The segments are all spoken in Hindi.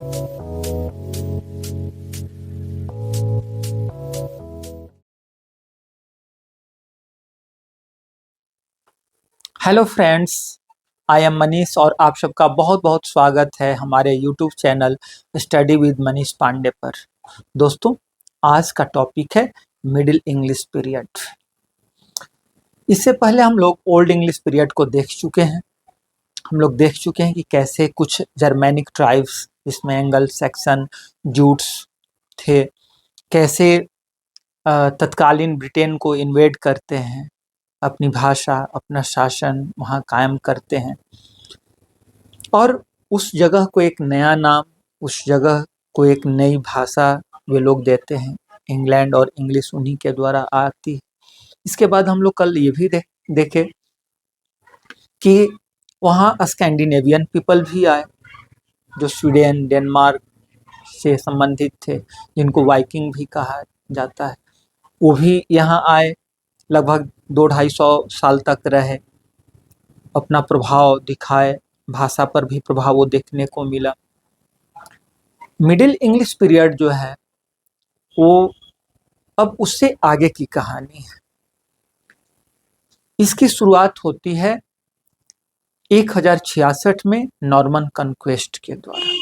Hello friends, I am Manish और आप सबका बहुत बहुत स्वागत है हमारे YouTube channel study with Manish Pandey पर। दोस्तों, आज का टॉपिक है मिडिल इंग्लिश पीरियड। इससे पहले हम लोग ओल्ड इंग्लिश पीरियड को देख चुके हैं। हम लोग देख चुके हैं कि कैसे कुछ जर्मेनिक ट्राइब्स, जिसमें एंगल, सैक्सन, जूट्स थे, कैसे तत्कालीन ब्रिटेन को इन्वेड करते हैं, अपनी भाषा, अपना शासन वहाँ कायम करते हैं और उस जगह को एक नया नाम, उस जगह को एक नई भाषा वे लोग देते हैं। इंग्लैंड और इंग्लिश उन्हीं के द्वारा आती है। इसके बाद हम लोग कल ये भी देखे कि वहाँ स्कैंडिनेवियन पीपल भी आए, जो स्वीडन, डेनमार्क से संबंधित थे, जिनको वाइकिंग भी कहा जाता है। वो भी यहाँ आए, लगभग 200-250 साल तक रहे, अपना प्रभाव दिखाए, भाषा पर भी प्रभाव वो देखने को मिला। मिडिल इंग्लिश पीरियड जो है वो अब उससे आगे की कहानी है। इसकी शुरुआत होती है 1066 में नॉर्मन कॉन्क्वेस्ट के द्वारा।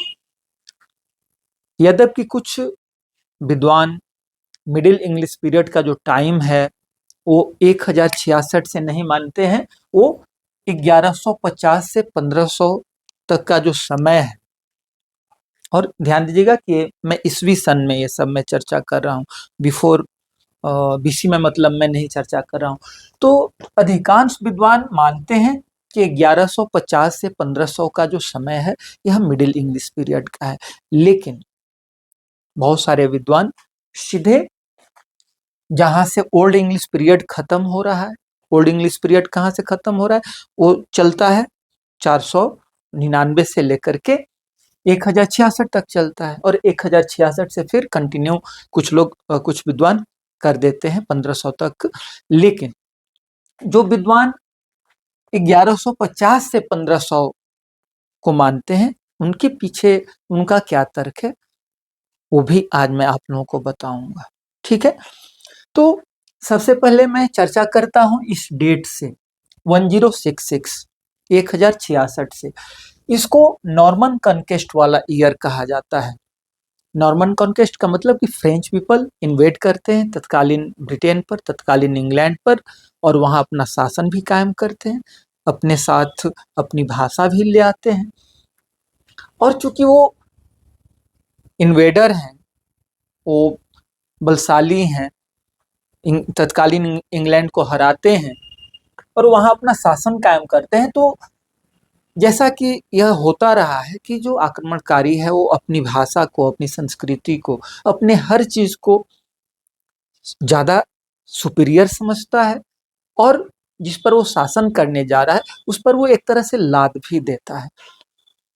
यद्यपि कुछ विद्वान मिडिल इंग्लिश पीरियड का जो टाइम है वो 1066 से नहीं मानते हैं, वो 1150 से 1500 तक का जो समय है। और ध्यान दीजिएगा कि मैं ईस्वी सन में ये सब मैं चर्चा कर रहा हूँ, बिफोर बीसी में मतलब मैं नहीं चर्चा कर रहा हूँ। तो अधिकांश विद्वान मानते हैं कि 1150 से 1500 का जो समय है यह मिडिल इंग्लिश पीरियड का है। लेकिन बहुत सारे विद्वान सीधे जहाँ से ओल्ड इंग्लिश पीरियड खत्म हो रहा है, ओल्ड इंग्लिश पीरियड कहाँ से खत्म हो रहा है, वो चलता है 499 से लेकर के 1066 तक चलता है, और 1066 से फिर कंटिन्यू कुछ लोग, कुछ विद्वान कर देते हैं 1500 तक। लेकिन जो विद्वान 1150 से 1500 को मानते हैं, उनके पीछे उनका क्या तर्क है वो भी आज मैं आप लोगों को बताऊंगा। ठीक है, तो सबसे पहले मैं चर्चा करता हूं इस डेट से, 1066, 1066 से। इसको नॉर्मन कॉन्क्वेस्ट वाला ईयर कहा जाता है। नॉर्मन कॉन्क्वेस्ट का मतलब कि फ्रेंच पीपल इन्वेड करते हैं तत्कालीन ब्रिटेन पर, तत्कालीन इंग्लैंड पर, और वहाँ अपना शासन भी कायम करते हैं, अपने साथ अपनी भाषा भी ले आते हैं। और चूंकि वो इन्वेडर हैं, वो बलशाली हैं, तत्कालीन इंग्लैंड को हराते हैं और वहाँ अपना शासन कायम करते हैं, तो जैसा कि यह होता रहा है कि जो आक्रमणकारी है वो अपनी भाषा को, अपनी संस्कृति को, अपने हर चीज को ज्यादा सुपीरियर समझता है, और जिस पर वो शासन करने जा रहा है उस पर वो एक तरह से लाद भी देता है।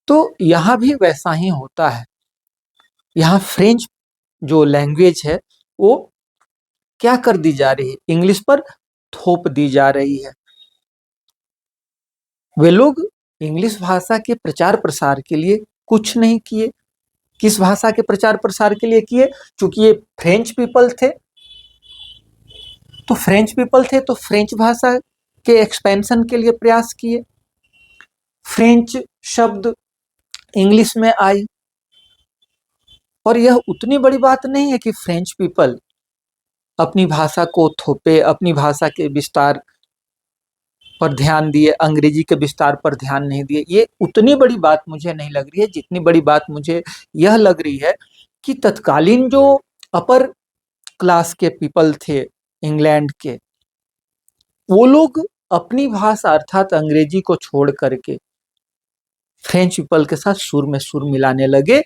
तो यहाँ भी वैसा ही होता है। यहाँ फ्रेंच जो लैंग्वेज है वो क्या कर दी जा रही है, इंग्लिश पर थोप दी जा रही है। वे लोग इंग्लिश भाषा के प्रचार प्रसार के लिए कुछ नहीं किए। किस भाषा के प्रचार प्रसार के लिए किए? चूंकि ये फ्रेंच पीपल थे, तो फ्रेंच भाषा के एक्सपेंशन के लिए प्रयास किए। फ्रेंच शब्द इंग्लिश में आए, और यह उतनी बड़ी बात नहीं है कि फ्रेंच पीपल अपनी भाषा को थोपे, अपनी भाषा के विस्तार पर ध्यान दिए, अंग्रेजी के विस्तार पर ध्यान नहीं दिए। ये उतनी बड़ी बात मुझे नहीं लग रही है, जितनी बड़ी बात मुझे यह लग रही है कि तत्कालीन जो अपर क्लास के पीपल थे इंग्लैंड के, वो लोग अपनी भाषा अर्थात अंग्रेजी को छोड़ करके फ्रेंच पीपल के साथ सुर में सुर मिलाने लगे।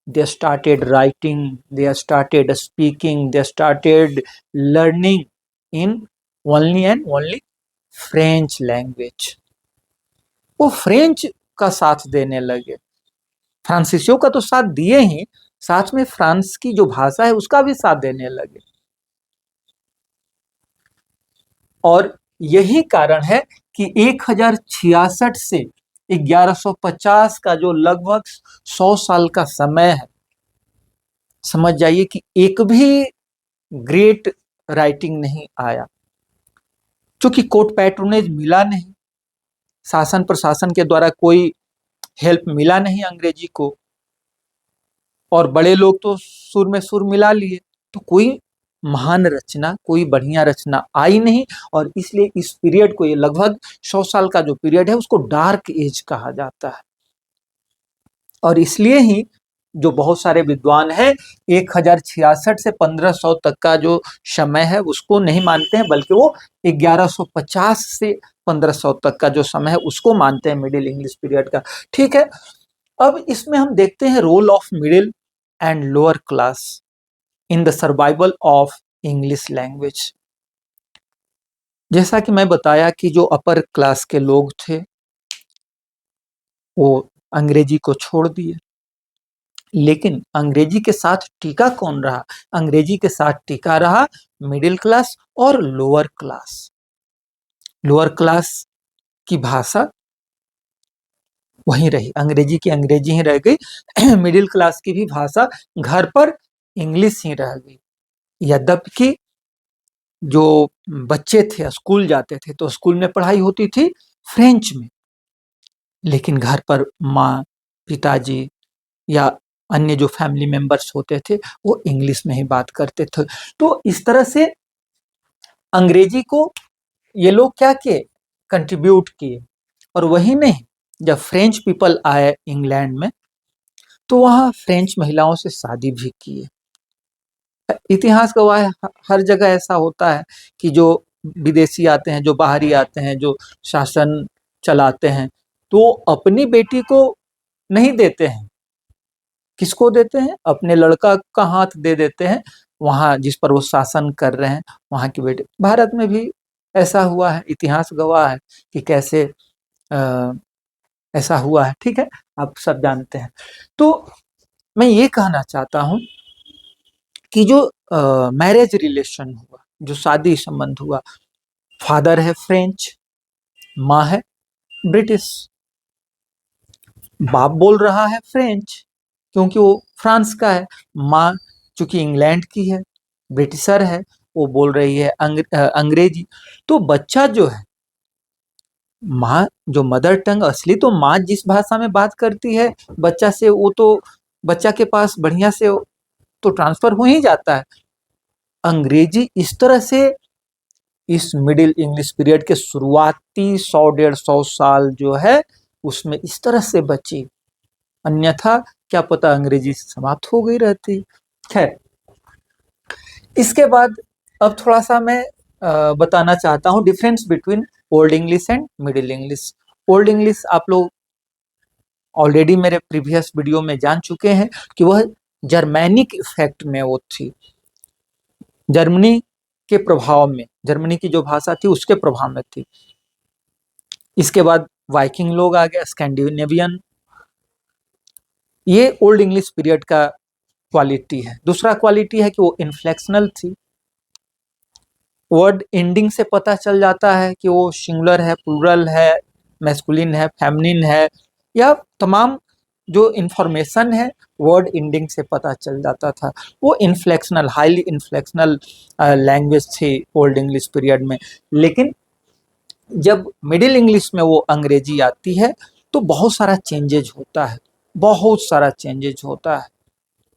They started writing, they started speaking, they started learning in only and only French language. वो फ्रेंच का साथ देने लगे। फ्रांसीसियों का तो साथ दिए ही, साथ में फ्रांस की जो भाषा है उसका भी साथ देने लगे। और यही कारण है कि 1066 से 1150 का जो लगभग 100 साल का समय है, समझ जाइए कि एक भी ग्रेट राइटिंग नहीं आया, क्योंकि कोर्ट पैट्रोनेज मिला नहीं, शासन प्रशासन के द्वारा कोई हेल्प मिला नहीं अंग्रेजी को, और बड़े लोग तो सुर में सुर मिला लिए, तो कोई महान रचना, कोई बढ़िया रचना आई नहीं। और इसलिए इस पीरियड को, ये लगभग 100 साल का जो पीरियड है, उसको डार्क एज कहा जाता है। और इसलिए ही जो बहुत सारे विद्वान हैं 1066 से 1500 तक का जो समय है उसको नहीं मानते हैं, बल्कि वो 1150 से 1500 तक का जो समय है उसको मानते हैं मिडिल इंग्लिश पीरियड का। ठीक है, अब इसमें हम देखते हैं role of middle and lower class in the survival of English language. जैसा कि मैं बताया कि जो अपर क्लास के लोग थे वो अंग्रेजी को छोड़ दिए, लेकिन अंग्रेजी के साथ टिका कौन रहा? अंग्रेजी के साथ टिका रहा मिडिल क्लास और लोअर क्लास। लोअर क्लास की भाषा वहीं रही, अंग्रेजी की अंग्रेजी ही रह गई, मिडिल क्लास की भी भाषा घर पर इंग्लिश ही रह गई। यद्यपि जो बच्चे थे स्कूल जाते थे तो स्कूल में पढ़ाई होती थी फ्रेंच में, लेकिन घर पर माँ, पिताजी या अन्य जो फैमिली मेंबर्स होते थे वो इंग्लिश में ही बात करते थे। तो इस तरह से अंग्रेजी को ये लोग क्या किए? कंट्रीब्यूट किए। और वही नहीं, जब फ्रेंच पीपल आए इंग्लैंड में तो वहाँ फ्रेंच महिलाओं से शादी भी किए। इतिहास गवाह है, हर जगह ऐसा होता है कि जो विदेशी आते हैं, जो बाहरी आते हैं, जो शासन चलाते हैं, तो अपनी बेटी को नहीं देते हैं। किसको देते हैं? अपने लड़का का हाथ दे देते हैं वहाँ जिस पर वो शासन कर रहे हैं, वहाँ की बेटी। भारत में भी ऐसा हुआ है, इतिहास गवाह है कि कैसे ऐसा हुआ है। ठीक है, आप सब जानते हैं। तो मैं ये कहना चाहता हूँ कि जो मैरिज रिलेशन हुआ, जो शादी संबंध हुआ, फादर है फ्रेंच, माँ है ब्रिटिश। बाप बोल रहा है फ्रेंच क्योंकि वो फ्रांस का है, माँ चूंकि इंग्लैंड की है, ब्रिटिशर है, वो बोल रही है अंग्रेजी। तो बच्चा जो है, माँ जो मदर टंग, असली तो माँ जिस भाषा में बात करती है बच्चा से, वो तो बच्चा के पास बढ़िया से तो ट्रांसफर हो ही जाता है। अंग्रेजी इस तरह से इस मिडिल इंग्लिश पीरियड के शुरुआती 100-150 साल जो है उसमें इस तरह से बची, अन्यथा क्या पता अंग्रेजी समाप्त हो गई रहती। खैर, इसके बाद अब थोड़ा सा मैं बताना चाहता हूँ difference between old English and middle English. Old English आप लोग ऑलरेडी मेरे प्रीवियस वीडियो में जान चुके हैं कि वह जर्मैनिक इफेक्ट में वो थी, जर्मनी के प्रभाव में, जर्मनी की जो भाषा थी उसके प्रभाव में थी। इसके बाद वाइकिंग लोग आ गए, स्कैंडिनेवियन। ये ओल्ड इंग्लिश पीरियड का क्वालिटी है। दूसरा क्वालिटी है कि वो इन्फ्लेक्शनल थी। वर्ड एंडिंग से पता चल जाता है कि वो सिंगुलर है, प्लूरल है, मैस्कुलिन है, फेमिनिन है, या तमाम जो इंफॉर्मेशन है वर्ड एंडिंग से पता चल जाता था। वो इन्फ्लेक्शनल, हाईली इन्फ्लेक्शनल लैंग्वेज थी ओल्ड इंग्लिश पीरियड में। लेकिन जब मिडिल इंग्लिश में वो अंग्रेजी आती है तो बहुत सारा चेंजेज होता है, बहुत सारा चेंजेज होता है।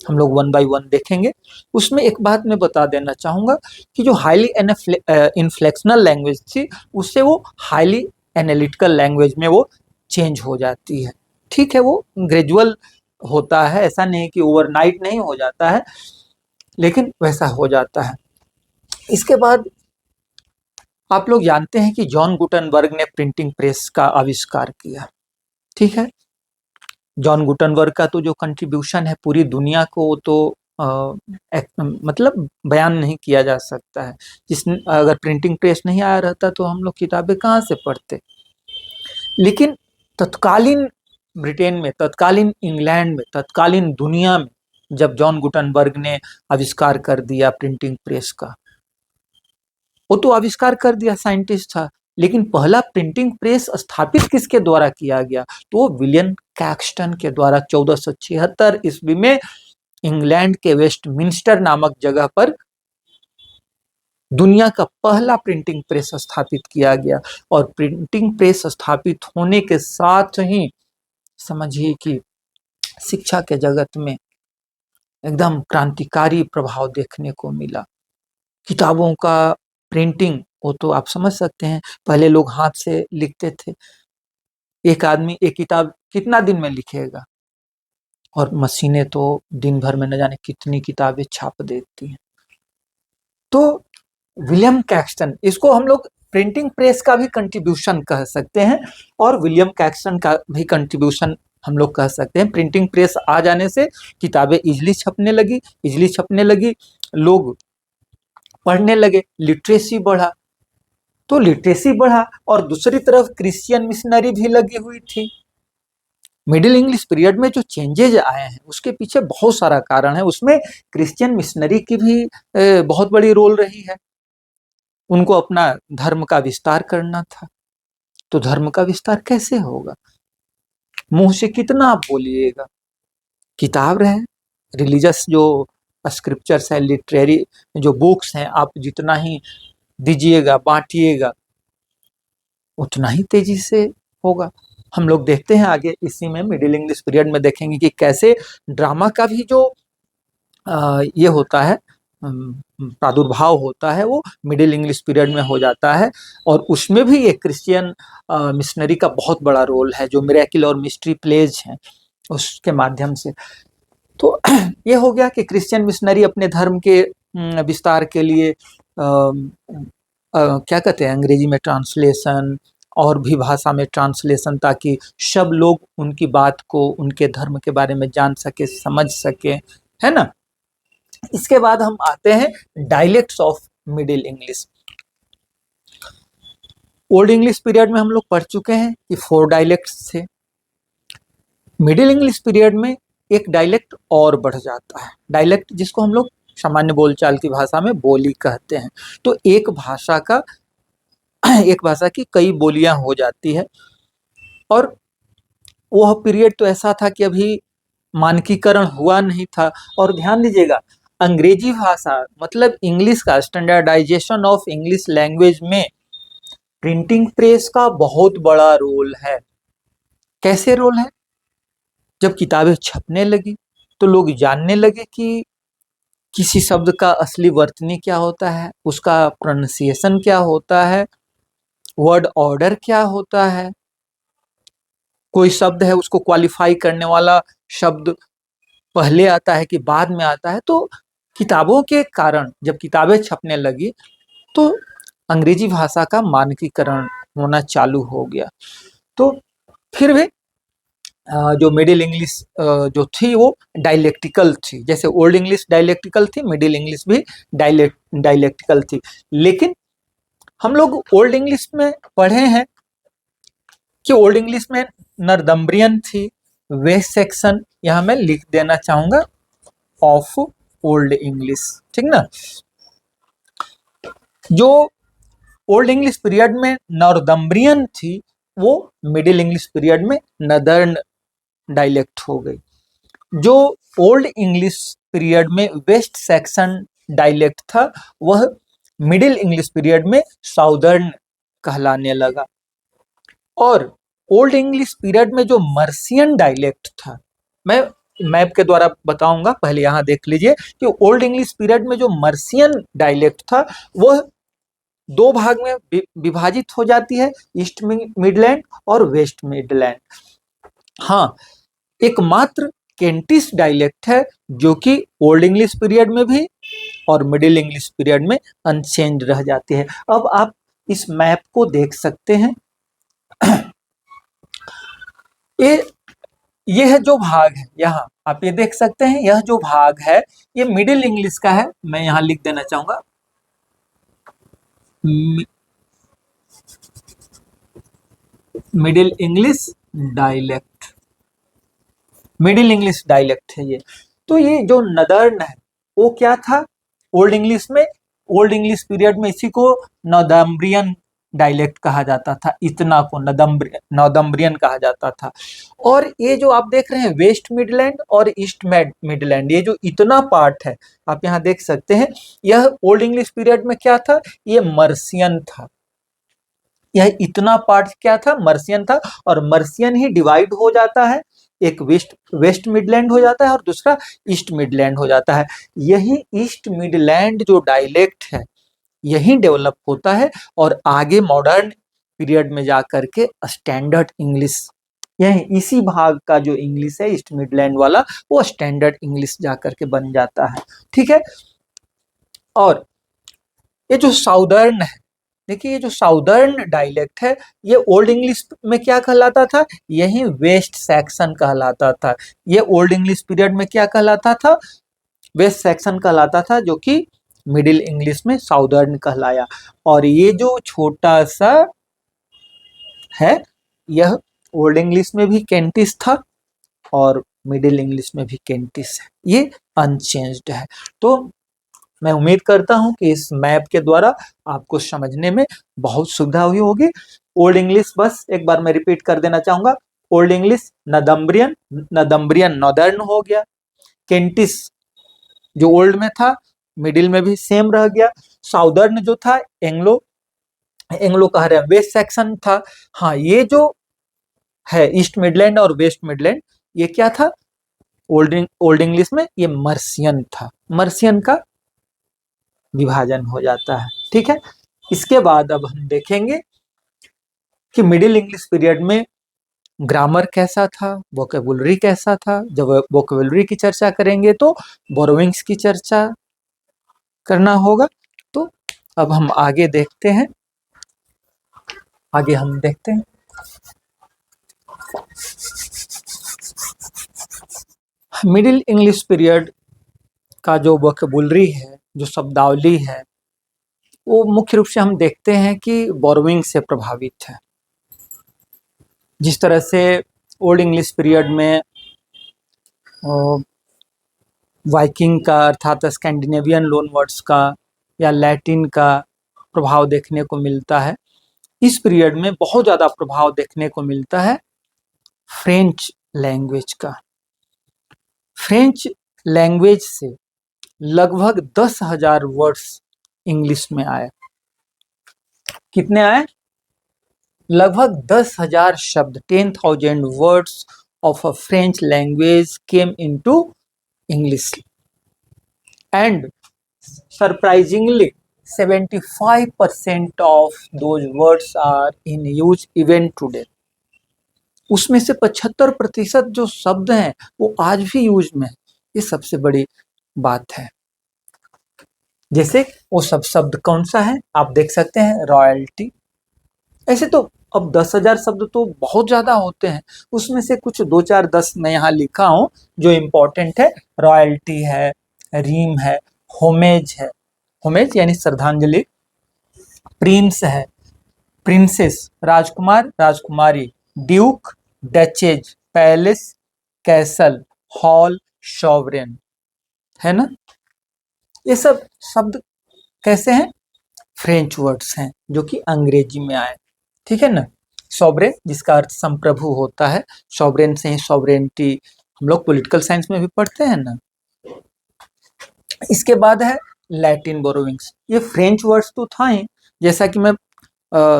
हम लोग वन बाय वन देखेंगे। उसमें एक बात मैं बता देना चाहूँगा कि जो हाईली इन्फ्लेक्शनल लैंग्वेज थी उससे वो हाईली एनालिटिकल लैंग्वेज में वो चेंज हो जाती है। ठीक है, वो ग्रेजुअल होता है, ऐसा नहीं कि ओवरनाइट नहीं हो जाता है, लेकिन वैसा हो जाता है। इसके बाद आप लोग जानते हैं कि जॉन गुटनबर्ग ने प्रिंटिंग प्रेस का आविष्कार किया। ठीक है, जॉन गुटनबर्ग का तो जो कंट्रीब्यूशन है पूरी दुनिया को तो मतलब बयान नहीं किया जा सकता है। अगर प्रिंटिंग प्रेस नहीं आया रहता तो हम लोग किताबें कहाँ से पढ़ते। लेकिन तत्कालीन ब्रिटेन में, तत्कालीन इंग्लैंड में, तत्कालीन दुनिया में जब जॉन गुटनबर्ग ने आविष्कार कर दिया प्रिंटिंग प्रेस का, वो तो आविष्कार कर दिया, साइंटिस्ट था, लेकिन पहला प्रिंटिंग प्रेस स्थापित किसके द्वारा किया गया? तो विलियम कैक्सटन के द्वारा 1476 ईस्वी में इंग्लैंड के वेस्टमिंस्टर नामक जगह पर दुनिया का पहला प्रिंटिंग प्रेस स्थापित किया गया। और प्रिंटिंग प्रेस स्थापित होने के साथ ही समझिए कि शिक्षा के जगत में एकदम क्रांतिकारी प्रभाव देखने को मिला। किताबों का प्रिंटिंग, वो तो आप समझ सकते हैं, पहले लोग हाथ से लिखते थे। एक आदमी एक किताब कितना दिन में लिखेगा, और मशीनें तो दिन भर में न जाने कितनी किताबें छाप देती हैं। तो विलियम कैक्सटन, इसको हम लोग प्रिंटिंग प्रेस का भी कंट्रीब्यूशन कह सकते हैं, और विलियम कैक्सटन का भी कंट्रीब्यूशन हम लोग कह सकते हैं। प्रिंटिंग प्रेस आ जाने से किताबें इजली छपने लगी, लोग पढ़ने लगे, लिटरेसी बढ़ा। तो लिटरेसी बढ़ा और दूसरी तरफ क्रिश्चियन मिशनरी भी लगी हुई थी। मिडिल इंग्लिश पीरियड में जो चेंजेज आए हैं उसके पीछे बहुत सारा कारण है, उसमें क्रिश्चियन मिशनरी की भी बहुत बड़ी रोल रही है। उनको अपना धर्म का विस्तार करना था, तो धर्म का विस्तार कैसे होगा? मुंह से कितना आप बोलिएगा, किताब रहे, रिलीजियस जो स्क्रिप्चर्स है, लिटरेरी जो बुक्स हैं, आप जितना ही दीजिएगा, बांटिएगा, उतना ही तेजी से होगा। हम लोग देखते हैं आगे इसी में मिडिल इंग्लिश पीरियड में देखेंगे कि कैसे ड्रामा का भी जो ये होता है, प्रादुर्भाव होता है, वो मिडिल इंग्लिश पीरियड में हो जाता है। और उसमें भी एक क्रिश्चियन मिशनरी का बहुत बड़ा रोल है, जो मिरेकल और मिस्ट्री प्लेज हैं उसके माध्यम से। तो ये हो गया कि क्रिश्चियन मिशनरी अपने धर्म के विस्तार के लिए क्या कहते हैं, अंग्रेजी में ट्रांसलेशन और भी भाषा में ट्रांसलेशन, ताकि सब लोग उनकी बात को, उनके धर्म के बारे में जान सके, समझ सके, है ना। इसके बाद हम आते हैं dialects of middle English. Old English period में हम लोग पढ़ चुके हैं कि 4 डायलेक्ट्स थे। मिडिल इंग्लिश पीरियड में एक डायलेक्ट और बढ़ जाता है। डायलेक्ट जिसको हम लोग सामान्य बोलचाल की भाषा में बोली कहते हैं। तो एक भाषा की कई बोलियां हो जाती है। और वह पीरियड तो ऐसा था कि अभी मानकीकरण हुआ नहीं था। और ध्यान दीजिएगा, अंग्रेजी भाषा मतलब इंग्लिश का स्टैंडर्डाइजेशन ऑफ इंग्लिश लैंग्वेज में प्रिंटिंग प्रेस का बहुत बड़ा रोल है। कैसे रोल है? जब किताबें छपने लगी तो लोग जानने लगे कि किसी शब्द का असली वर्तनी क्या होता है, उसका प्रोनाउंसिएशन क्या होता है, वर्ड ऑर्डर क्या होता है, कोई शब्द है उसको क्वालिफाई करने वाला शब्द पहले आता है कि बाद में आता है। तो किताबों के कारण जब किताबें छपने लगी तो अंग्रेजी भाषा का मानकीकरण होना चालू हो गया। तो फिर भी जो मिडिल इंग्लिश जो थी वो डायलेक्टिकल थी। जैसे ओल्ड इंग्लिश डायलेक्टिकल थी, मिडिल इंग्लिश भी डायलेक्टिकल थी। लेकिन हम लोग ओल्ड इंग्लिश में पढ़े हैं कि ओल्ड इंग्लिश में नॉर्थम्ब्रियन थी, वेस्ट सेक्शन यहाँ मैं लिख देना चाहूंगा ऑफ ओल्ड इंग्लिश, ठीक ना। जो ओल्ड इंग्लिश पीरियड में नॉर्थम्ब्रियन थी वो मिडिल इंग्लिश पीरियड में नदर्न डायलेक्ट हो गई। जो ओल्ड इंग्लिश पीरियड में वेस्ट सेक्शन डायलेक्ट था वह मिडिल इंग्लिश पीरियड में साउदर्न कहलाने लगा। और ओल्ड इंग्लिश पीरियड में जो मर्सियन डायलेक्ट था, मैं मैप के द्वारा बताऊंगा, पहले यहां देख लीजिए कि ओल्ड इंग्लिश पीरियड में जो मर्सियन डायलेक्ट था वह 2 भाग में विभाजित हो जाती है, ईस्ट मिडलैंड और वेस्ट मिडलैंड। हाँ, एकमात्र केंटिश डायलेक्ट है जो कि ओल्ड इंग्लिश पीरियड में भी और मिडिल इंग्लिश पीरियड में अनचेंज रह जाती है। अब आप इस मैप को देख सकते हैं। ये है जो भाग है, यहाँ आप ये देख सकते हैं, यह जो भाग है ये मिडिल इंग्लिश का है। मैं यहाँ लिख देना चाहूंगा middle English dialect. Middle English dialect है ये। तो ये जो नदर्न है वो क्या था ओल्ड इंग्लिश में? ओल्ड इंग्लिश पीरियड में इसी को नॉर्थम्ब्रियन डायलेक्ट कहा जाता था, इतना को नॉर्थम्ब्रियन कहा जाता था। और ये जो आप देख रहे हैं वेस्ट मिडलैंड और ईस्ट मिडलैंड, ये जो इतना पार्ट है आप यहाँ देख सकते हैं, यह ओल्ड इंग्लिश पीरियड में क्या था, ये मर्सियन था। यह इतना पार्ट क्या था, मर्सियन था, और मर्सियन ही डिवाइड हो जाता है, एक वेस्ट मिडलैंड हो जाता है और दूसरा ईस्ट मिडलैंड हो जाता है। यही ईस्ट मिडलैंड जो डायलेक्ट है यही डेवलप होता है और आगे मॉडर्न पीरियड में जाकर के स्टैंडर्ड इंग्लिश, यही इसी भाग का जो इंग्लिश है ईस्ट मिडलैंड वाला, वो स्टैंडर्ड इंग्लिश जाकर के बन जाता है। ठीक है। और ये जो साउदर्न है, देखिए ये जो साउदर्न डायलेक्ट है, ये ओल्ड इंग्लिश में क्या कहलाता था, यही वेस्ट सेक्शन कहलाता था। ये ओल्ड इंग्लिश पीरियड में क्या कहलाता था, वेस्ट सेक्शन कहलाता था, जो कि मिडिल इंग्लिश में साउदर्न कहलाया। और ये जो छोटा सा है, यह ओल्ड इंग्लिश में भी केंटिस था और मिडिल इंग्लिश में भी केंटिस है, ये अनचेंज्ड है। तो मैं उम्मीद करता हूं कि इस मैप के द्वारा आपको समझने में बहुत सुविधा हुई होगी। ओल्ड इंग्लिश बस एक बार मैं रिपीट कर देना चाहूंगा, ओल्ड इंग्लिश नदम्ब्रियन नॉर्दर्न हो गया, केंटिस जो ओल्ड में था मिडिल में भी सेम रह गया, साउदर्न जो था एंग्लो कह रहे हैं वेस्ट सेक्शन था। हाँ, ये जो है ईस्ट मिडलैंड और वेस्ट मिडलैंड, ये क्या था, ओल्ड इंग्लिश में ये मर्सियन था, मर्सियन का विभाजन हो जाता है। ठीक है। इसके बाद अब हम देखेंगे कि मिडिल इंग्लिश पीरियड में ग्रामर कैसा था, वोकेबुलरी कैसा था। जब वोकेबुलरी की चर्चा करेंगे तो बोरोविंग्स की चर्चा करना होगा। तो अब हम आगे देखते हैं, मिडिल इंग्लिश पीरियड का जो वोकेबुलरी है, जो शब्दावली है, वो मुख्य रूप से हम देखते हैं कि बोरोविंग से प्रभावित है। जिस तरह से ओल्ड इंग्लिश पीरियड में वाइकिंग का अर्थात स्कैंडिनेवियन लोन वर्ड्स का या लैटिन का प्रभाव देखने को मिलता है, इस पीरियड में बहुत ज़्यादा प्रभाव देखने को मिलता है फ्रेंच लैंग्वेज का। फ्रेंच लैंग्वेज से लगभग 10,000 वर्ड्स इंग्लिश में आए। कितने आए, लगभग 10,000 शब्द, 10,000 words of a French language came into English, and surprisingly 75% of those words are in use even today। उसमें से 75% जो शब्द हैं वो आज भी यूज में है, ये सबसे बड़ी बात है। जैसे वो सब शब्द कौन सा है आप देख सकते हैं, रॉयल्टी। ऐसे तो अब 10,000 शब्द तो बहुत ज्यादा होते हैं, उसमें से कुछ 2-4-10 मैं यहाँ लिखा हूं जो इम्पोर्टेंट है। रॉयल्टी है, रीम है, होमेज है, होमेज यानी श्रद्धांजलि, प्रिंस है, प्रिंसेस राजकुमार राजकुमारी, Duke duchess, palace castle, hall sovereign, है ना। ये सब शब्द कैसे हैं, फ्रेंच वर्ड्स हैं जो कि अंग्रेजी में आए। ठीक है ना। सॉवरेन जिसका अर्थ संप्रभु होता है, सॉवरेन से ही सॉवरेनिटी हम लोग पॉलिटिकल साइंस में भी पढ़ते हैं ना। इसके बाद है लैटिन बोरोविंग्स। ये फ्रेंच वर्ड्स तो था ही, जैसा कि मैं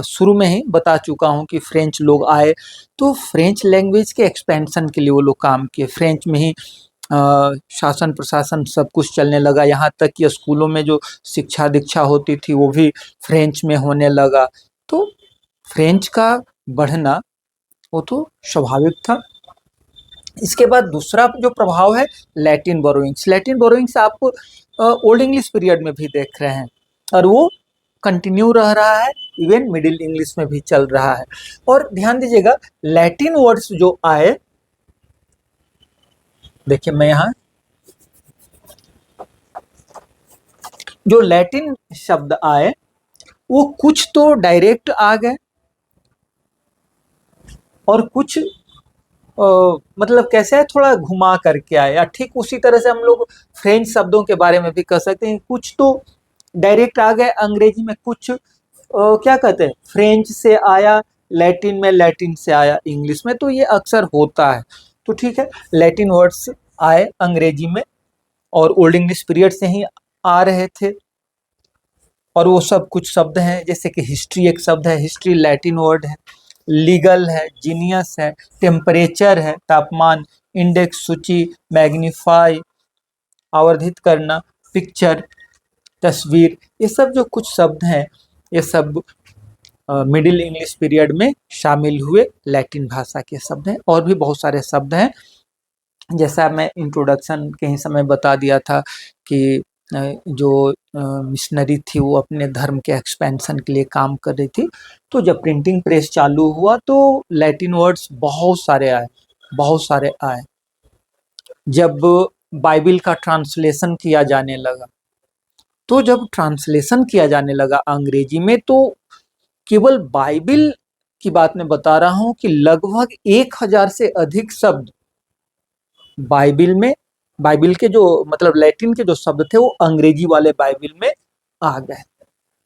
शुरू में ही बता चुका हूँ कि फ्रेंच लोग आए तो फ्रेंच लैंग्वेज के एक्सपेंशन के लिए वो लोग काम किए। फ्रेंच में ही शासन प्रशासन सब कुछ चलने लगा, यहाँ तक कि स्कूलों में जो शिक्षा दीक्षा होती थी वो भी फ्रेंच में होने लगा। तो फ्रेंच का बढ़ना वो तो स्वाभाविक था। इसके बाद दूसरा जो प्रभाव है लैटिन बोरोइंग्स। लैटिन बोरोइंग्स आप ओल्ड इंग्लिश पीरियड में भी देख रहे हैं और वो कंटिन्यू रह रहा है, इवन मिडिल इंग्लिश में भी चल रहा है। और ध्यान दीजिएगा लैटिन वर्ड्स जो आए, देखिए मैं यहाँ जो लैटिन शब्द आए वो कुछ तो डायरेक्ट आ गए और कुछ मतलब कैसे है थोड़ा घुमा करके आए, या ठीक उसी तरह से हम लोग फ्रेंच शब्दों के बारे में भी कह सकते हैं, कुछ तो डायरेक्ट आ गए अंग्रेजी में, कुछ क्या कहते हैं, फ्रेंच से आया लैटिन में, लैटिन से आया इंग्लिश में, तो ये अक्सर होता है। तो ठीक है, लैटिन वर्ड्स आए अंग्रेजी में और ओल्ड इंग्लिश पीरियड से ही आ रहे थे। और वो सब कुछ शब्द हैं, जैसे कि हिस्ट्री एक शब्द है, हिस्ट्री लैटिन वर्ड है। लीगल है, जीनियस है, टेम्परेचर है तापमान, इंडेक्स सूची, मैग्नीफाई आवर्धित करना, पिक्चर तस्वीर, ये सब जो कुछ शब्द हैं ये सब मिडिल इंग्लिश पीरियड में शामिल हुए लैटिन भाषा के शब्द हैं। और भी बहुत सारे शब्द हैं, जैसा मैं इंट्रोडक्शन के ही समय बता दिया था कि जो मिशनरी थी वो अपने धर्म के एक्सपेंशन के लिए काम कर रही थी। तो जब प्रिंटिंग प्रेस चालू हुआ तो लैटिन वर्ड्स बहुत सारे आए, बहुत सारे आए। जब बाइबिल का ट्रांसलेशन किया जाने लगा, तो जब ट्रांसलेशन किया जाने लगा अंग्रेजी में, तो केवल बाइबिल की बात मैं बता रहा हूं कि लगभग 1000 से अधिक शब्द बाइबिल में, बाइबिल के जो मतलब लैटिन के जो शब्द थे वो अंग्रेजी वाले बाइबिल में आ गए।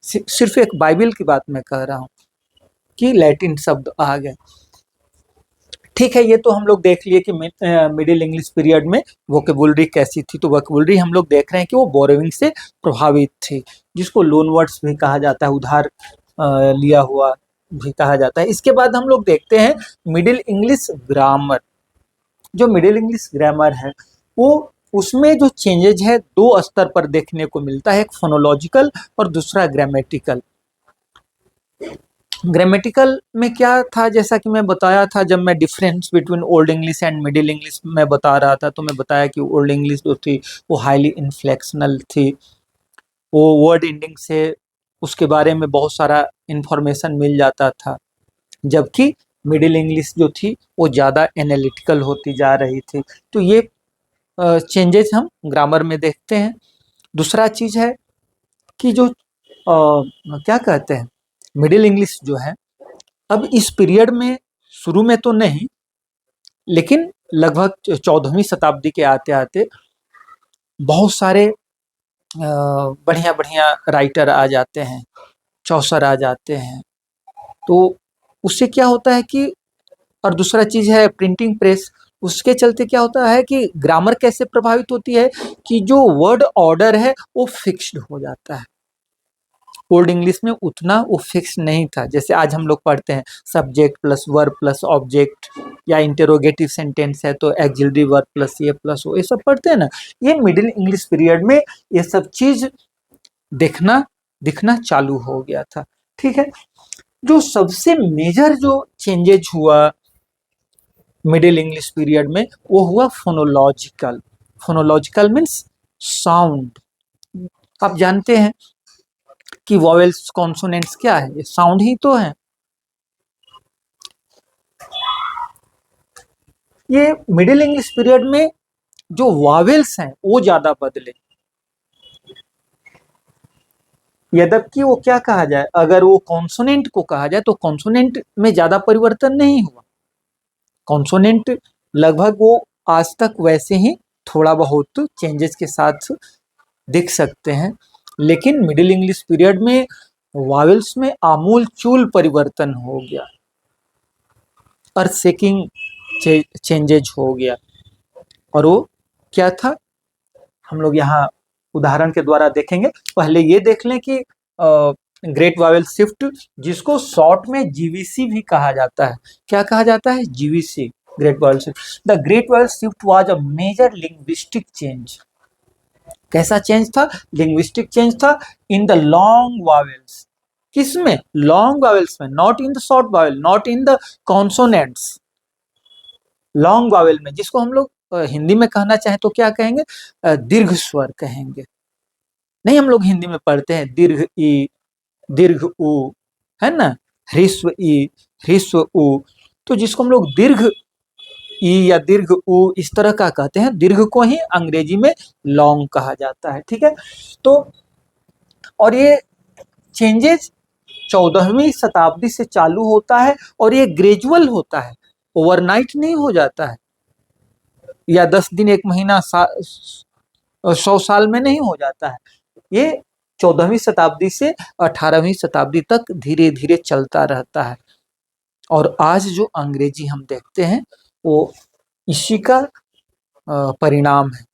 सिर्फ एक बाइबिल की बात मैं कह रहा हूं कि लैटिन शब्द आ गए। ठीक है, ये तो हम लोग देख लिए कि मिडिल इंग्लिश पीरियड में वोकेबुलरी कैसी थी। तो वोकेबुलरी हम लोग देख रहे हैं कि वो बोरोविंग से प्रभावित थी, जिसको लोन वर्ड्स भी कहा जाता है, उधार लिया हुआ भी कहा जाता है। इसके बाद हम लोग देखते हैं मिडिल इंग्लिश ग्रामर। जो मिडिल इंग्लिश ग्रामर है वो, उसमें जो चेंजेज है दो स्तर पर देखने को मिलता है, एक फोनोलॉजिकल और दूसरा ग्रामेटिकल। ग्रामेटिकल में क्या था, जैसा कि मैं बताया था जब मैं difference between old English and middle English में बता रहा था, तो मैं बताया कि ओल्ड इंग्लिश जो थी वो हाईली इनफ्लेक्शनल थी, वो वर्ड एंडिंग से उसके बारे में बहुत सारा इंफॉर्मेशन मिल जाता था, जबकि मिडिल इंग्लिश जो थी वो ज़्यादा एनालिटिकल होती जा रही थी। तो ये चेंजेस हम ग्रामर में देखते हैं। दूसरा चीज़ है कि जो क्या कहते हैं, मिडिल इंग्लिश जो है अब इस पीरियड में, शुरू में तो नहीं, लेकिन लगभग 14वीं शताब्दी के आते आते बहुत सारे बढ़िया बढ़िया राइटर आ जाते हैं, चौसर आ जाते हैं। तो उससे क्या होता है कि, और दूसरा चीज़ है प्रिंटिंग प्रेस, उसके चलते क्या होता है कि ग्रामर कैसे प्रभावित होती है कि जो वर्ड ऑर्डर है वो फिक्स्ड हो जाता है। ओल्ड इंग्लिश में उतना वो फिक्स नहीं था, जैसे आज हम लोग पढ़ते हैं subject plus verb plus object, या इंटेरोगेटिव सेंटेंस है तो एक्सिलरी वर्ब प्लस ये प्लस वो, ये सब पढ़ते हैं ना। ये मिडिल इंग्लिश पीरियड में ये सब चीज देखना दिखना चालू हो गया था। ठीक है, जो सबसे मेजर जो चेंजेज हुआ मिडिल इंग्लिश पीरियड में वो हुआ फोनोलॉजिकल। Phonological means sound. आप जानते हैं कि वॉवेल्स कॉन्सोनेंट्स क्या है, ये साउंड ही तो है। ये मिडिल इंग्लिश पीरियड में जो वॉवेल्स हैं वो ज्यादा बदले, यद्यपि वो क्या कहा जाए, अगर वो कॉन्सोनेंट को कहा जाए तो कॉन्सोनेंट में ज्यादा परिवर्तन नहीं हुआ। कॉन्सोनेंट लगभग वो आज तक वैसे ही थोड़ा बहुत चेंजेस के साथ दिख सकते हैं, लेकिन मिडिल इंग्लिश पीरियड में वॉवेल्स में आमूल चूल परिवर्तन हो गया, अर्थ शेकिंग चेंजेज हो गया। और वो क्या था, हम लोग यहाँ उदाहरण के द्वारा देखेंगे। पहले ये देख लें कि ग्रेट वॉवेल शिफ्ट, जिसको शॉर्ट में जीवीसी भी कहा जाता है। क्या कहा जाता है? GVC, great vowel shift. The great vowel shift was a major linguistic change. कैसा चेंज था? लिंग्विस्टिक चेंज था इन द लॉन्ग वॉवेल्स। किसमें? लॉन्ग वॉवेल्स में, not in the short vowel, not in the consonants. Long vowel में, जिसको हम लोग हिंदी में कहना चाहें तो क्या कहेंगे? दीर्घ स्वर कहेंगे। नहीं, हम लोग हिंदी में पढ़ते हैं दीर्घ ई, दीर्घ उ, है ना, ह्रस्व ई, ह्रस्व उ। तो जिसको हम लोग दीर्घ ई या दीर्घ उ इस तरह का कहते हैं, दीर्घ को ही अंग्रेजी में लॉन्ग कहा जाता है। ठीक है, तो और ये चेंजेस 14वीं शताब्दी से चालू होता है और ये ग्रेजुअल होता है, ओवरनाइट नहीं हो जाता है, या 10 दिन 1 महीना 100 साल में नहीं हो जाता है। ये 14वीं शताब्दी से 18वीं शताब्दी तक धीरे धीरे चलता रहता है। और आज जो अंग्रेजी हम देखते हैं वो इसी का परिणाम है।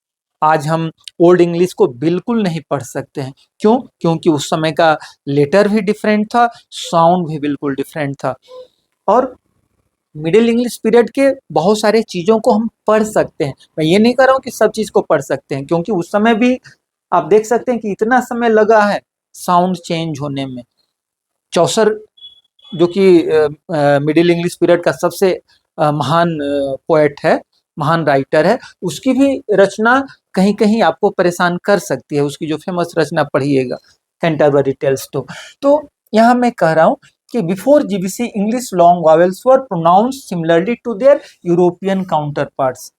आज हम ओल्ड इंग्लिश को बिल्कुल नहीं पढ़ सकते हैं। क्यों? क्योंकि उस समय का लेटर भी डिफरेंट था, साउंड भी बिल्कुल डिफरेंट था। और मिडिल इंग्लिश पीरियड के बहुत सारे चीज़ों को हम पढ़ सकते हैं। मैं ये नहीं कह रहा हूँ कि सब चीज़ को पढ़ सकते हैं, क्योंकि उस समय भी आप देख सकते हैं कि इतना समय लगा है साउंड चेंज होने में। चौसर जो कि मिडिल इंग्लिश पीरियड का सबसे महान पोएट है, महान राइटर है, उसकी भी रचना कहीं कहीं आपको परेशान कर सकती है। उसकी जो फेमस रचना पढ़िएगा, कैंटरबरी टेल्स। तो यहाँ मैं कह रहा हूँ कि before GBC English long vowels were pronounced similarly to their European counterparts.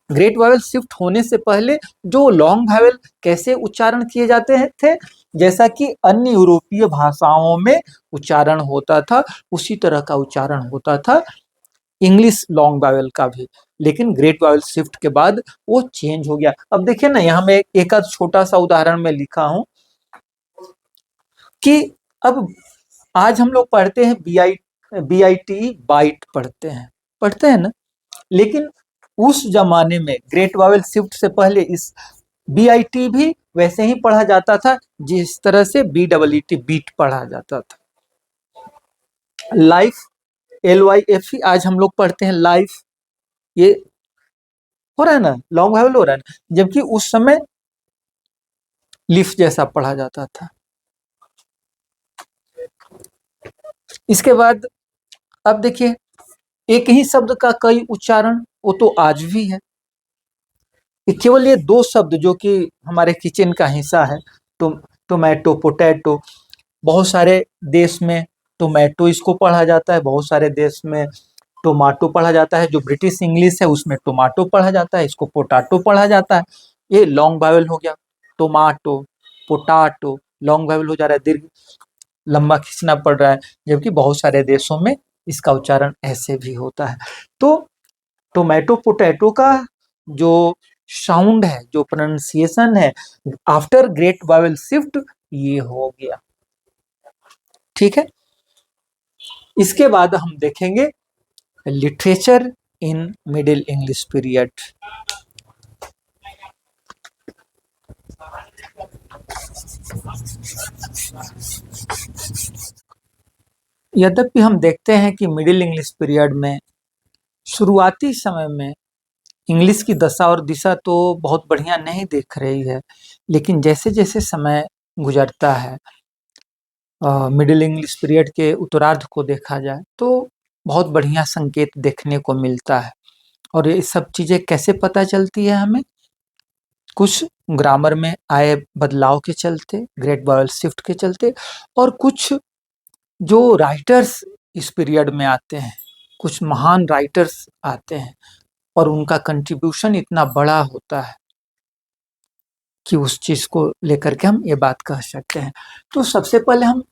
Great vowel shift होने से पहले जो लॉन्ग वावेल कैसे उच्चारण किए जाते थे, जैसा कि अन्य यूरोपीय भाषाओं में उच्चारण होता था, उसी तरह का उच्चारण होता था इंग्लिश लॉन्ग वावेल का भी। लेकिन ग्रेट वावेल शिफ्ट के बाद वो चेंज हो गया। अब देखिए ना, यहाँ में एक आध छोटा सा उदाहरण में लिखा हूं कि अब आज हम लोग पढ़ते हैं BIT, बाइट पढ़ते हैं ना। लेकिन उस जमाने में ग्रेट वावेल शिफ्ट से पहले इस BIT भी वैसे ही पढ़ा जाता था जिस तरह से BEET बीट पढ़ा जाता था। लाइफ, LYF आज हम लोग पढ़ते हैं लाइफ, ये हो रहा है ना, लॉन्ग वावेल हो रहा है ना, जबकि उस समय लिफ जैसा पढ़ा जाता था। इसके बाद अब देखिए, एक ही शब्द का कई उच्चारण, वो तो आज भी है। केवल ये दो शब्द जो कि हमारे किचन का हिस्सा है, टोमेटो, पोटैटो, बहुत सारे देश में टोमेटो इसको पढ़ा जाता है, बहुत सारे देश में टोमाटो पढ़ा जाता है। जो ब्रिटिश इंग्लिश है उसमें टोमाटो पढ़ा जाता है, इसको पोटाटो पढ़ा जाता है। ये लॉन्ग वावेल हो गया, टोमाटो, पोटाटो, लॉन्ग वावेल हो जा रहा है, दीर्घ लंबा खींचना पड़ रहा है। जबकि बहुत सारे देशों में इसका उच्चारण ऐसे भी होता है। तो टोमेटो, पोटैटो का जो साउंड है, जो प्रोनाउंसिएशन है आफ्टर ग्रेट वावेल शिफ्ट, ये हो गया। ठीक है। इसके बाद हम देखेंगे literature in middle English period. यद्यपि हम देखते हैं कि मिडिल इंग्लिश पीरियड में शुरुआती समय में इंग्लिश की दशा और दिशा तो बहुत बढ़िया नहीं दिख रही है, लेकिन जैसे जैसे समय गुजरता है, मिडिल इंग्लिश पीरियड के उत्तरार्ध को देखा जाए तो बहुत बढ़िया संकेत देखने को मिलता है। और ये सब चीज़ें कैसे पता चलती है हमें? कुछ ग्रामर में आए बदलाव के चलते, ग्रेट वावेल शिफ्ट के चलते, और कुछ जो राइटर्स इस पीरियड में आते हैं, कुछ महान राइटर्स आते हैं और उनका कंट्रीब्यूशन इतना बड़ा होता है कि उस चीज़ को लेकर के हम ये बात कह सकते हैं। तो सबसे पहले हम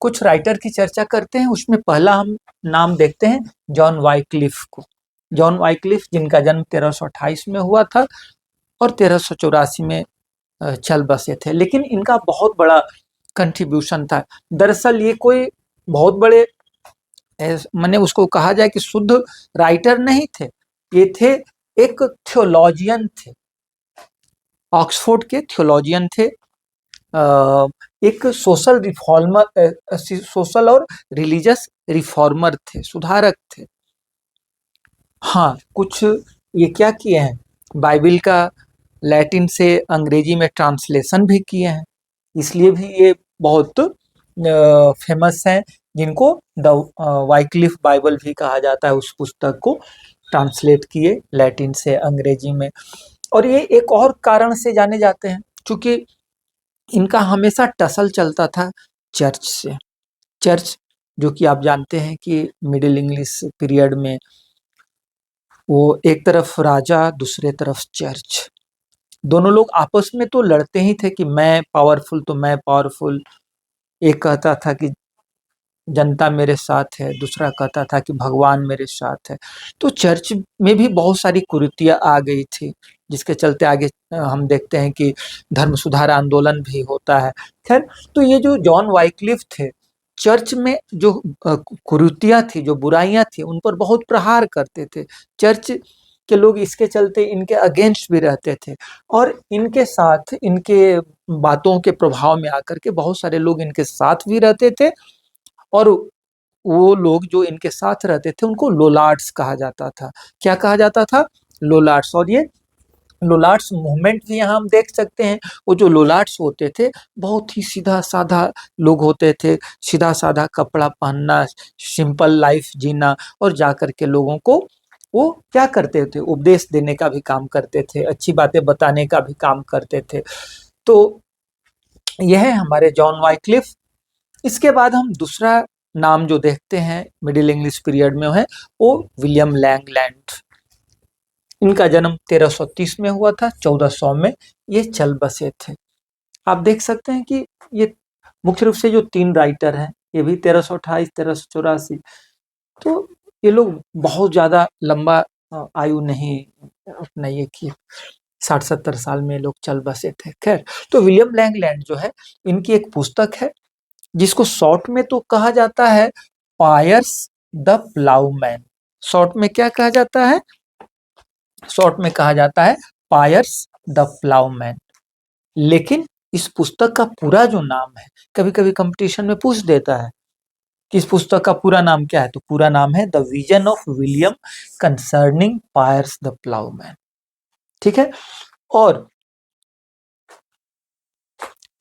कुछ राइटर की चर्चा करते हैं। उसमें पहला हम नाम देखते हैं जॉन वाइक्लिफ को। जॉन वाइक्लिफ, जिनका जन्म 1328 में हुआ था और 1384 में चल बसे थे, लेकिन इनका बहुत बड़ा कंट्रीब्यूशन था। दरअसल ये कोई बहुत बड़े, मैंने उसको कहा जाए कि शुद्ध राइटर नहीं थे, ये थे एक थियोलॉजियन थे, ऑक्सफोर्ड के थियोलॉजियन थे, एक सोशल रिफॉर्मर, सोशल और रिलीजियस रिफॉर्मर थे, सुधारक थे। हाँ, कुछ ये क्या किए हैं, बाइबिल का लैटिन से अंग्रेजी में ट्रांसलेशन भी किए हैं, इसलिए भी ये बहुत फेमस हैं। जिनको द वाइक्लिफ बाइबल भी कहा जाता है, उस पुस्तक को ट्रांसलेट किए लैटिन से अंग्रेजी में। और ये एक और कारण से जाने जाते हैं, क्योंकि इनका हमेशा टसल चलता था चर्च से। चर्च, जो कि आप जानते हैं कि मिडिल इंग्लिश पीरियड में वो एक तरफ राजा, दूसरे तरफ चर्च, दोनों लोग आपस में तो लड़ते ही थे कि मैं पावरफुल तो मैं पावरफुल। एक कहता था कि जनता मेरे साथ है, दूसरा कहता था कि भगवान मेरे साथ है। तो चर्च में भी बहुत सारी कुरीतियाँ आ गई थी, जिसके चलते आगे हम देखते हैं कि धर्म सुधार आंदोलन भी होता है। खैर, तो ये जो जॉन वाइक्लिफ थे, चर्च में जो कुरीतियाँ थी, जो बुराइयाँ थी, उन पर बहुत प्रहार करते थे। चर्च के लोग इसके चलते इनके अगेंस्ट भी रहते थे, और इनके साथ, इनके बातों के प्रभाव में आकर के बहुत सारे लोग इनके साथ भी रहते थे, और वो लोग जो इनके साथ रहते थे उनको लोलार्ड्स कहा जाता था। क्या कहा जाता था? लोलार्ड्स। और ये लोलार्ड्स मूवमेंट भी यहाँ हम देख सकते हैं। वो जो लोलार्ड्स होते थे, बहुत ही सीधा साधा लोग होते थे, सीधा साधा कपड़ा पहनना, सिंपल लाइफ जीना, और जाकर के लोगों को वो क्या करते थे? उपदेश देने का भी काम करते थे, अच्छी बातें बताने का भी काम करते थे। तो यह है हमारे जॉन वाइक्लिफ। इसके बाद हम दूसरा नाम जो देखते हैं मिडिल इंग्लिश पीरियड में है, वो विलियम लैंगलैंड। इनका जन्म 1330 में हुआ था, 1400 में ये चल बसे थे। आप देख सकते हैं कि ये मुख्य रूप से जो तीन राइटर हैं, ये भी 1328, 1384, तो ये लोग बहुत ज्यादा लंबा आयु नहीं अपना ये की, 60-70 साल में लोग चल बसे थे। खैर, तो विलियम लैंगलैंड जो है, इनकी एक पुस्तक है जिसको शॉर्ट में तो कहा जाता है पायर्स द प्लाउमैन। शॉर्ट में क्या कहा जाता है? शॉर्ट में कहा जाता है पायर्स द प्लाउमैन। लेकिन इस पुस्तक का पूरा जो नाम है, कभी कभी कंपटीशन में पूछ देता है कि इस पुस्तक का पूरा नाम क्या है, तो पूरा नाम है the vision of William concerning Piers the Plowman. ठीक है। और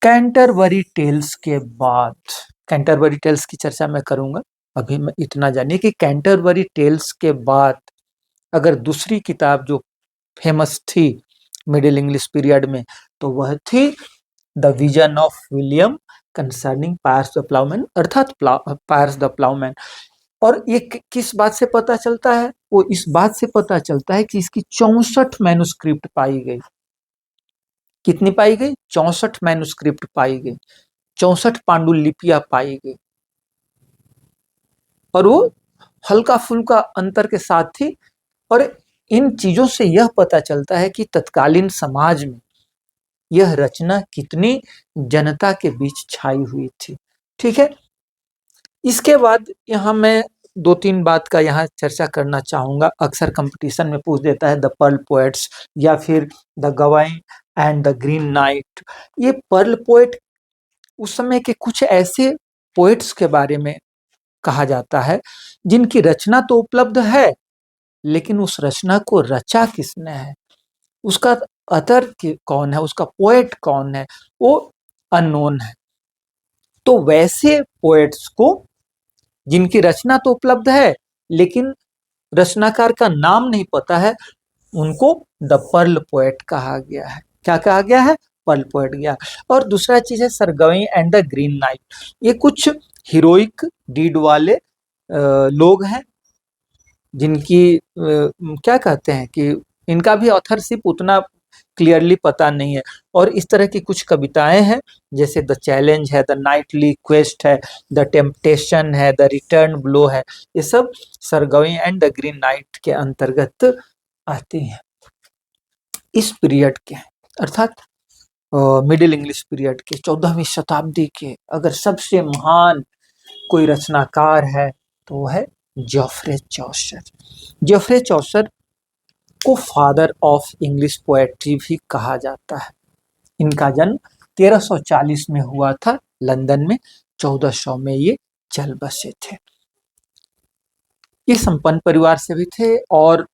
कैंटरबरी टेल्स के बाद, कैंटरबरी टेल्स की चर्चा मैं करूंगा, अभी मैं इतना जानिए कि कैंटरबरी टेल्स के बाद अगर दूसरी किताब जो फेमस थी मिडिल इंग्लिश पीरियड में, तो वह थी the vision of William concerning Piers the Plowman, अर्थात पायर्स द प्लाउमैन। और ये किस बात से पता चलता है? वो इस बात से पता चलता है कि इसकी 64 मैन्युस्क्रिप्ट पाई गई। कितनी पाई गई? 64 मैन्युस्क्रिप्ट पाई गई, 64 पांडुलिपियां पाई गई, और वो हल्का फुल्का अंतर के साथ थी। और इन चीजों से यह पता चलता है कि तत्कालीन समाज में यह रचना कितनी जनता के बीच छाई हुई थी। ठीक है। इसके बाद यहाँ मैं दो तीन बात का यहाँ चर्चा करना चाहूंगा। अक्सर कंपटीशन में पूछ देता है द पर्ल पोएट्स या फिर the Gawain and the green night. ये पर्ल पोएट उस समय के कुछ ऐसे पोएट्स के बारे में कहा जाता है जिनकी रचना तो उपलब्ध है, लेकिन उस रचना को रचा किसने है, उसका अतर कौन है, उसका पोएट कौन है, वो अननोन है। तो वैसे पोएट्स को जिनकी रचना तो उपलब्ध है लेकिन रचनाकार का नाम नहीं पता है, उनको द पर्ल पोएट कहा गया है। क्या कहा गया है? पर्ल पोएट गया। और दूसरा चीज है सर गवाई एंड द ग्रीन नाइट। ये कुछ हीरोइक डीड वाले लोग हैं जिनकी क्या कहते हैं कि इनका भी ऑथरशिप उतना क्लियरली पता नहीं है। और इस तरह की कुछ कविताएं हैं, जैसे द चैलेंज है, द नाइटली क्वेस्ट है, द टेम्पटेशन है, द रिटर्न ब्लो है, ये सब सरगवी एंड द ग्रीन नाइट के अंतर्गत आती हैं। इस पीरियड के, अर्थात मिडिल इंग्लिश पीरियड के 14वीं शताब्दी के अगर सबसे महान कोई रचनाकार है तो वो है जोफ्रे चौसर। जोफ्रे चौसर को फादर ऑफ इंग्लिश पोएट्री भी कहा जाता है। इनका जन्म 1340 में हुआ था लंदन में, 1400 में ये चल बसे थे। ये संपन्न परिवार से भी थे, और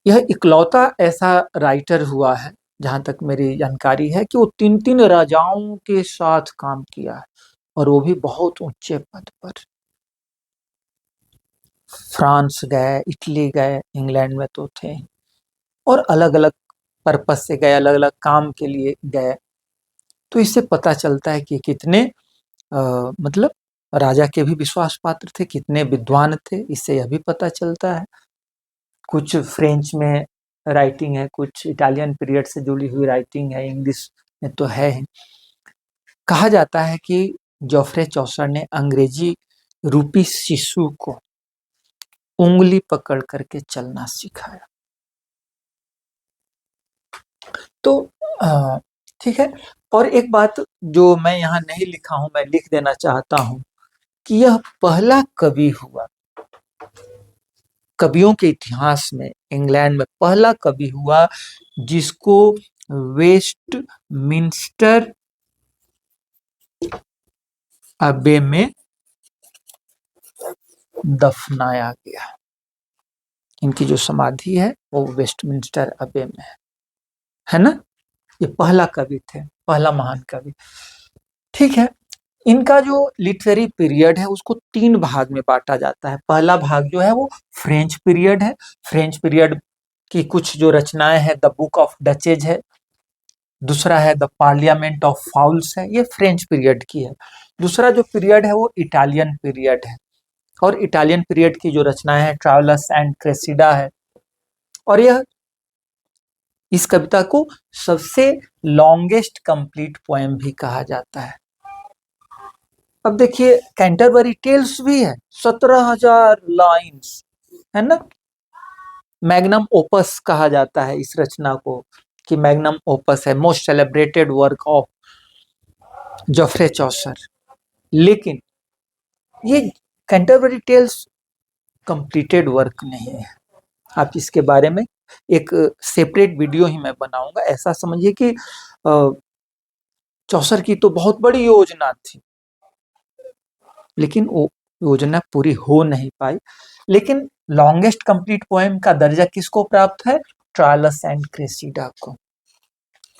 यह इकलौता ऐसा राइटर हुआ है जहां तक मेरी जानकारी है कि वो 3-3 राजाओं के साथ काम किया है, और वो भी बहुत ऊंचे पद पर। फ्रांस गए, इटली गए, इंग्लैंड में तो थे, और अलग अलग पर्पस से गए, अलग अलग काम के लिए गए। तो इससे पता चलता है कि कितने मतलब राजा के भी विश्वास पात्र थे, कितने विद्वान थे, इससे यह भी पता चलता है। कुछ फ्रेंच में राइटिंग है, कुछ इटालियन पीरियड से जुड़ी हुई राइटिंग है, इंग्लिश में तो है। कहा जाता है कि जोफ्रे चौसर ने अंग्रेजी रूपी शिशु को उंगली पकड़ करके चलना सिखाया। तो ठीक है। और एक बात जो मैं यहाँ नहीं लिखा हूं, मैं लिख देना चाहता हूं कि यह पहला कवि हुआ, कवियों के इतिहास में इंग्लैंड में पहला कवि हुआ जिसको वेस्टमिंस्टर अबे में दफनाया गया। इनकी जो समाधि है वो वेस्टमिंस्टर अबे में है ना। ये पहला कवि थे, पहला महान कवि। ठीक है। इनका जो लिटरेरी पीरियड है उसको 3 भाग में बांटा जाता है। पहला भाग जो है वो फ्रेंच पीरियड है। फ्रेंच पीरियड की कुछ जो रचनाएं हैं, द बुक ऑफ डचेज है। दूसरा है द पार्लियामेंट ऑफ फाउल्स है, ये फ्रेंच पीरियड की है। दूसरा जो पीरियड है वो इटालियन पीरियड है, और इटालियन पीरियड की जो रचनाएं हैं ट्रैवलस एंड क्रेसिडा है। और यह इस कविता को सबसे लॉन्गेस्ट कंप्लीट पोएम भी कहा जाता है। अब देखिए कैंटरबरी टेल्स भी है, 17,000 लाइन्स है ना। मैग्नम ओपस कहा जाता है इस रचना को, कि मैग्नम ओपस है, most celebrated work of Geoffrey Chaucer. लेकिन ये कैंटरबरी टेल्स कंप्लीटेड वर्क नहीं है। आप इसके बारे में एक सेपरेट वीडियो ही मैं बनाऊंगा। ऐसा समझिए कि चौसर की तो बहुत बड़ी योजना थी, लेकिन वो योजना पूरी हो नहीं पाई। लेकिन लॉन्गेस्ट कंप्लीट पोएम का दर्जा किसको प्राप्त है? ट्रायलस एंड क्रेसिडा को।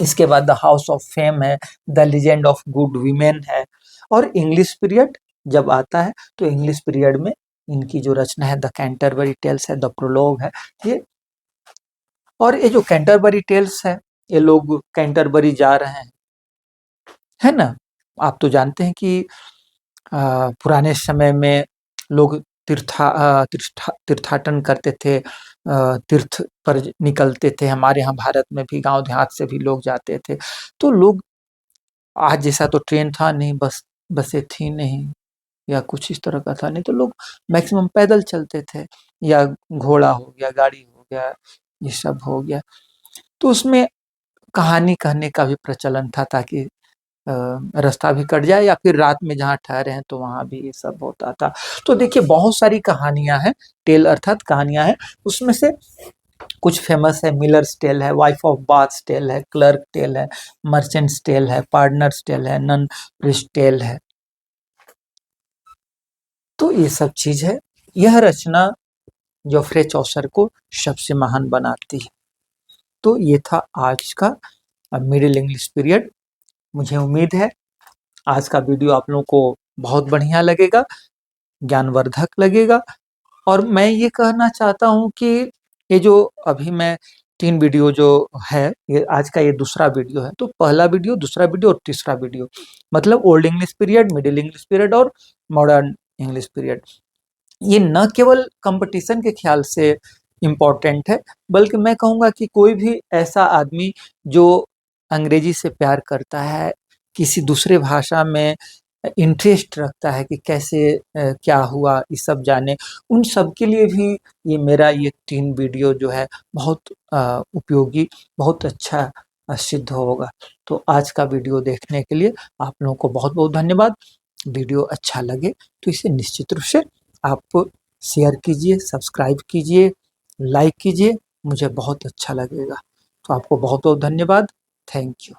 इसके बाद द हाउस ऑफ फेम है, the legend of good women है। और इंग्लिश पीरियड जब आता है तो इंग्लिश पीरियड में इनकी जो रचना है द कैंटरबरी टेल्स है, द प्रोलॉग है ये। और ये जो कैंटरबरी टेल्स है, ये लोग कैंटरबरी जा रहे हैं, है ना। आप तो जानते हैं कि पुराने समय में लोग तीर्थाटन करते थे, तीर्थ पर निकलते थे। हमारे यहाँ भारत में भी गांव देहात से भी लोग जाते थे। तो लोग, आज जैसा तो ट्रेन था नहीं, बसें थी नहीं, या कुछ इस तरह का था नहीं, तो लोग मैक्सिमम पैदल चलते थे, या घोड़ा हो गया, गाड़ी हो गया, ये सब हो गया। तो उसमें कहानी कहने का भी प्रचलन था, ताकि रास्ता भी कट जाए, या फिर रात में जहाँ ठहरे हैं तो वहां भी ये सब होता था। तो देखिए बहुत सारी कहानियां हैं, टेल अर्थात कहानियां हैं। उसमें से कुछ फेमस है, मिलर्स टेल है, वाइफ ऑफ बाथ टेल है, क्लर्क टेल है, मर्चेंट्स टेल है, पार्टनर्स टेल है, नन प्रिस्ट टेल है। तो ये सब चीज है। यह रचना जोफ्रे चौसर को सबसे महान बनाती है। तो ये था आज का मिडिल इंग्लिश पीरियड। मुझे उम्मीद है आज का वीडियो आप लोगों को बहुत बढ़िया लगेगा, ज्ञानवर्धक लगेगा। और मैं ये कहना चाहता हूँ कि ये जो अभी मैं 3 वीडियो जो है, ये आज का ये दूसरा वीडियो है। तो पहला वीडियो, दूसरा वीडियो और तीसरा वीडियो, मतलब old English period, middle English period और मॉडर्न इंग्लिश पीरियड, ये न केवल कंपटीशन के ख्याल से इम्पोर्टेंट है, बल्कि मैं कहूँगा कि कोई भी ऐसा आदमी जो अंग्रेजी से प्यार करता है, किसी दूसरे भाषा में इंटरेस्ट रखता है कि कैसे क्या हुआ ये सब जाने, उन सब के लिए भी ये मेरा ये 3 वीडियो जो है बहुत उपयोगी, बहुत अच्छा सिद्ध होगा। तो आज का वीडियो देखने के लिए आप लोगों को बहुत बहुत धन्यवाद। वीडियो अच्छा लगे तो इसे निश्चित रूप से आप शेयर कीजिए, सब्सक्राइब कीजिए, लाइक कीजिए, मुझे बहुत अच्छा लगेगा। तो आपको बहुत बहुत धन्यवाद। Thank you.